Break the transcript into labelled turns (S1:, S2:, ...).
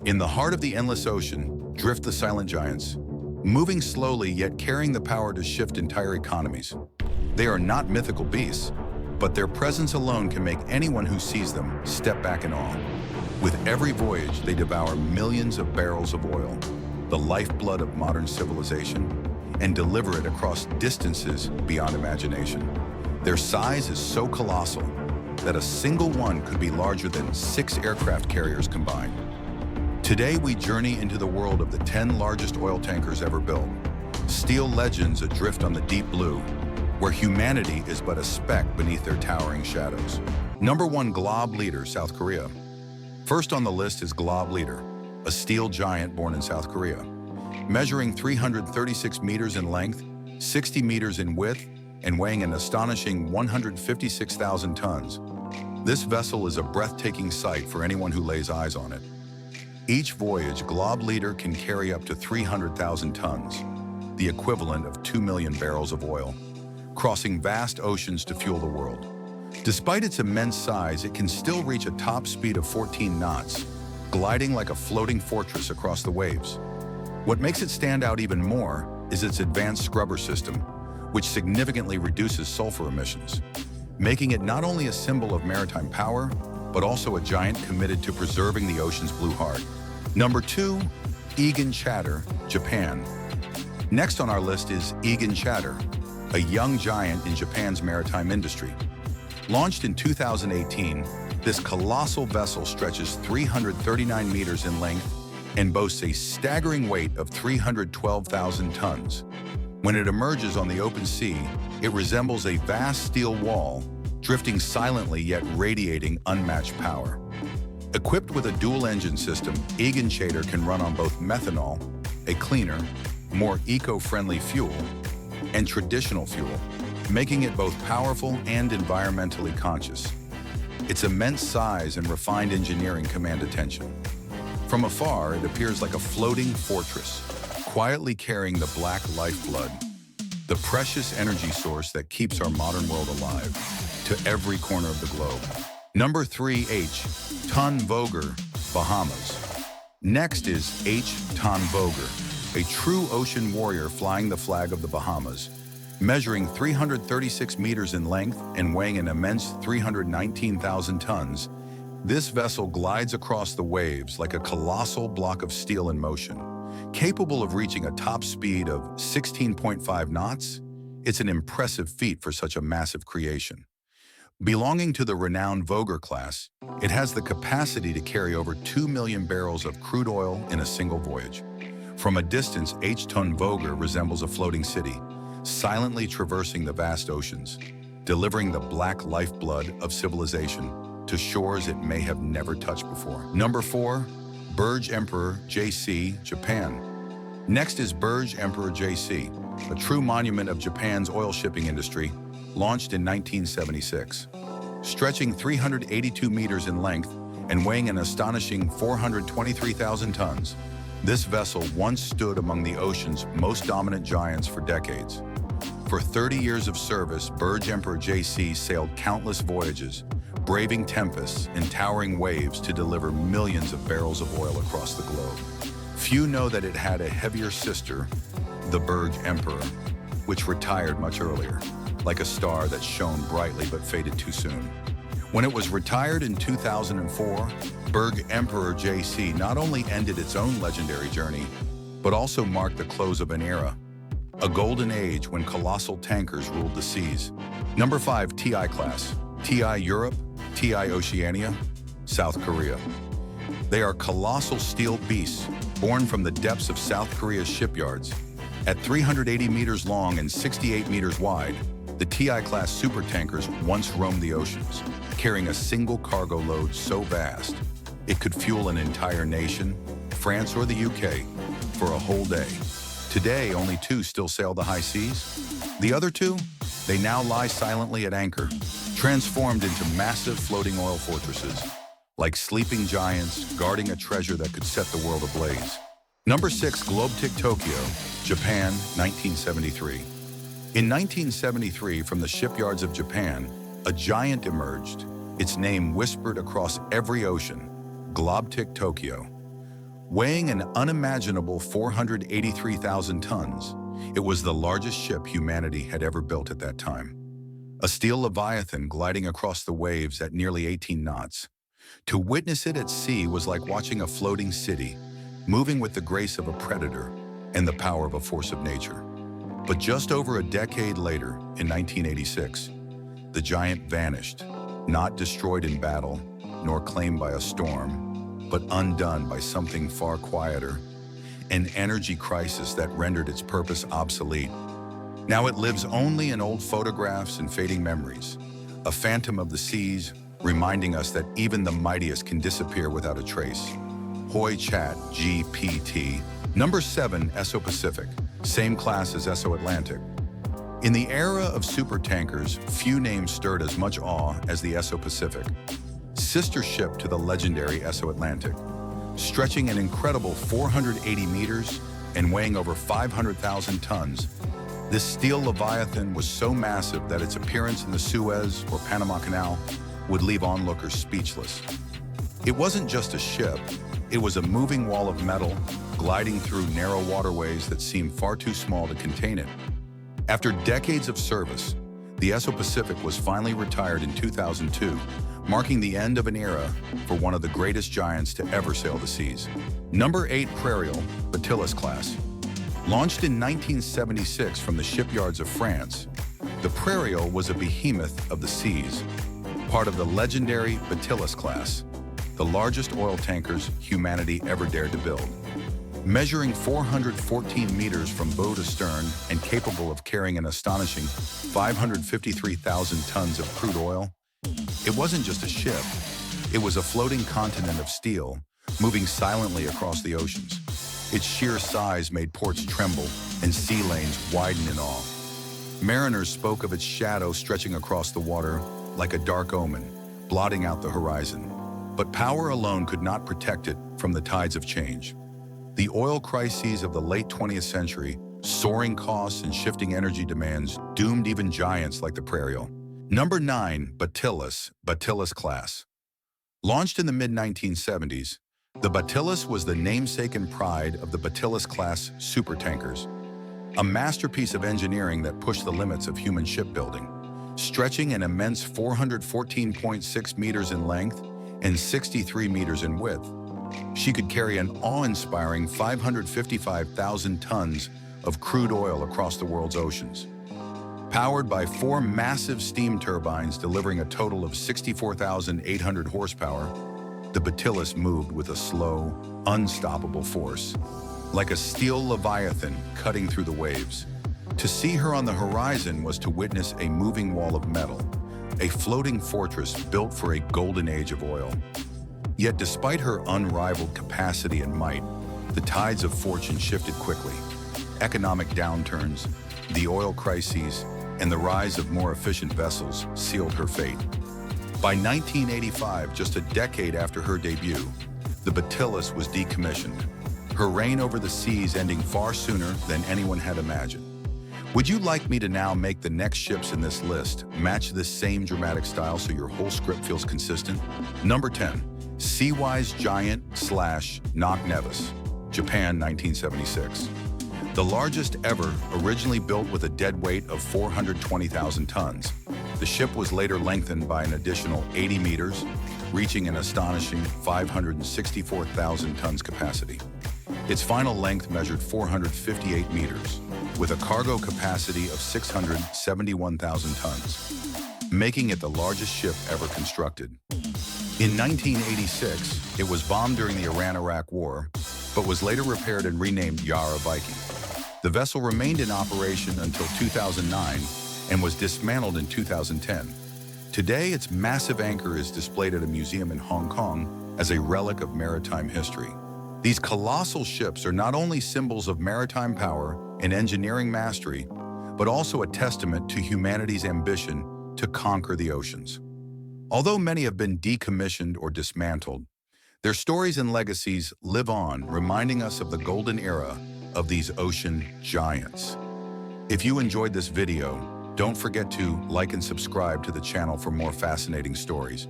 S1: In the heart of the endless ocean drift the silent giants, moving slowly yet carrying the power to shift entire economies. They are not mythical beasts, but their presence alone can make anyone who sees them step back in awe. With every voyage, they devour millions of barrels of oil, the lifeblood of modern civilization, and deliver it across distances beyond imagination. Their size is so colossal that a single one could be larger than 6 aircraft carriers combined. Today, we journey into the world of the 10 largest oil tankers ever built, steel legends adrift on the deep blue, where humanity is but a speck beneath their towering shadows. Number 1, Glob Leader, South Korea. First on the list is Glob Leader, a steel giant born in South Korea. Measuring 336 meters in length, 60 meters in width, and weighing an astonishing 156,000 tons, this vessel is a breathtaking sight for anyone who lays eyes on it. Each voyage, Glob Leader can carry up to 300,000 tons, the equivalent of 2 million barrels of oil, crossing vast oceans to fuel the world. Despite its immense size, it can still reach a top speed of 14 knots, gliding like a floating fortress across the waves. What makes it stand out even more is its advanced scrubber system, which significantly reduces sulfur emissions, making it not only a symbol of maritime power, but also a giant committed to preserving the ocean's blue heart. Number 2, Egan Chatter, Japan. Next on our list is Egan Chatter, a young giant in Japan's maritime industry. Launched in 2018, this colossal vessel stretches 339 meters in length and boasts a staggering weight of 312,000 tons. When it emerges on the open sea, it resembles a vast steel wall, drifting silently yet radiating unmatched power. Equipped with a dual-engine system, Egan Chatter can run on both methanol, a cleaner, more eco-friendly fuel, and traditional fuel, making it both powerful and environmentally conscious. Its immense size and refined engineering command attention. From afar, it appears like a floating fortress, quietly carrying the black lifeblood, the precious energy source that keeps our modern world alive, to every corner of the globe. Number 3, H. Ton Vogler, Bahamas. Next is H. Ton Vogler, a true ocean warrior flying the flag of the Bahamas. Measuring 336 meters in length and weighing an immense 319,000 tons, this vessel glides across the waves like a colossal block of steel in motion. Capable of reaching a top speed of 16.5 knots, it's an impressive feat for such a massive creation. Belonging to the renowned Vogler class, it has the capacity to carry over 2 million barrels of crude oil in a single voyage. From a distance, H. Ton Vogler resembles a floating city, silently traversing the vast oceans, delivering the black lifeblood of civilization to shores it may have never touched before. Number 4, Burj Emperor JC, Japan. Next is Burj Emperor JC, a true monument of Japan's oil shipping industry, launched in 1976. Stretching 382 meters in length and weighing an astonishing 423,000 tons, this vessel once stood among the ocean's most dominant giants for decades. For 30 years of service, Burj Emperor JC sailed countless voyages, braving tempests and towering waves to deliver millions of barrels of oil across the globe. Few know that it had a heavier sister, the Burj Emperor, which retired much earlier, like a star that shone brightly but faded too soon. When it was retired in 2004, Burj Emperor JC not only ended its own legendary journey, but also marked the close of an era, a golden age when colossal tankers ruled the seas. Number 5, TI Class. TI Europe, TI Oceania, South Korea. They are colossal steel beasts born from the depths of South Korea's shipyards. At 380 meters long and 68 meters wide, the TI-class supertankers once roamed the oceans, carrying a single cargo load so vast it could fuel an entire nation, France or the UK, for a whole day. Today, only 2 still sail the high seas. The other 2, they now lie silently at anchor, transformed into massive floating oil fortresses, like sleeping giants guarding a treasure that could set the world ablaze. Number 6, Globetic Tokyo, Japan, 1973. In 1973, from the shipyards of Japan, a giant emerged, its name whispered across every ocean, Globetic Tokyo. Weighing an unimaginable 483,000 tons, it was the largest ship humanity had ever built at that time. A steel leviathan gliding across the waves at nearly 18 knots. To witness it at sea was like watching a floating city, moving with the grace of a predator and the power of a force of nature. But just over a decade later, in 1986, the giant vanished, not destroyed in battle, nor claimed by a storm, but undone by something far quieter, an energy crisis that rendered its purpose obsolete. Now it lives only in old photographs and fading memories, a phantom of the seas, reminding us that even the mightiest can disappear without a trace. Hoi Chat GPT. Number 7, Esso Pacific, same class as Esso Atlantic. In the era of supertankers, few names stirred as much awe as the Esso Pacific, sister ship to the legendary Esso Atlantic. Stretching an incredible 480 meters and weighing over 500,000 tons, this steel leviathan was so massive that its appearance in the Suez or Panama Canal would leave onlookers speechless. It wasn't just a ship, it was a moving wall of metal, gliding through narrow waterways that seemed far too small to contain it. After decades of service, the Esso Pacific was finally retired in 2002, marking the end of an era for one of the greatest giants to ever sail the seas. Number 8, Prairial, Batilis class. Launched in 1976 from the shipyards of France, the Prairial was a behemoth of the seas, part of the legendary Batilis class, the largest oil tankers humanity ever dared to build. Measuring 414 meters from bow to stern and capable of carrying an astonishing 553,000 tons of crude oil, it wasn't just a ship, it was a floating continent of steel, moving silently across the oceans. Its sheer size made ports tremble and sea lanes widen in awe. Mariners spoke of its shadow stretching across the water like a dark omen, blotting out the horizon. But power alone could not protect it from the tides of change. The oil crises of the late 20th century, soaring costs and shifting energy demands doomed even giants like the Prairial. Number 9, Batilis class. Launched in the mid-1970s, the Batilis was the namesake and pride of the Batilis class supertankers, a masterpiece of engineering that pushed the limits of human shipbuilding. Stretching an immense 414.6 meters in length and 63 meters in width, she could carry an awe-inspiring 555,000 tons of crude oil across the world's oceans. Powered by 4 massive steam turbines delivering a total of 64,800 horsepower, the Batilis moved with a slow, unstoppable force, like a steel leviathan cutting through the waves. To see her on the horizon was to witness a moving wall of metal, a floating fortress built for a golden age of oil. Yet despite her unrivaled capacity and might, the tides of fortune shifted quickly. Economic downturns, the oil crises, and the rise of more efficient vessels sealed her fate. By 1985, just a decade after her debut, the Batilis was decommissioned, her reign over the seas ending far sooner than anyone had imagined. Would you like me to now make the next ships in this list match this same dramatic style so your whole script feels consistent? Number 10, Seawise Giant / Knock Nevis, Japan 1976. The largest ever, originally built with a dead weight of 420,000 tons. The ship was later lengthened by an additional 80 meters, reaching an astonishing 564,000 tons capacity. Its final length measured 458 meters, with a cargo capacity of 671,000 tons, making it the largest ship ever constructed. In 1986, it was bombed during the Iran-Iraq War, but was later repaired and renamed Yara Viking. The vessel remained in operation until 2009 and was dismantled in 2010. Today, its massive anchor is displayed at a museum in Hong Kong as a relic of maritime history. These colossal ships are not only symbols of maritime power and engineering mastery, but also a testament to humanity's ambition to conquer the oceans. Although many have been decommissioned or dismantled, their stories and legacies live on, reminding us of the golden era of these ocean giants. If you enjoyed this video, don't forget to like and subscribe to the channel for more fascinating stories.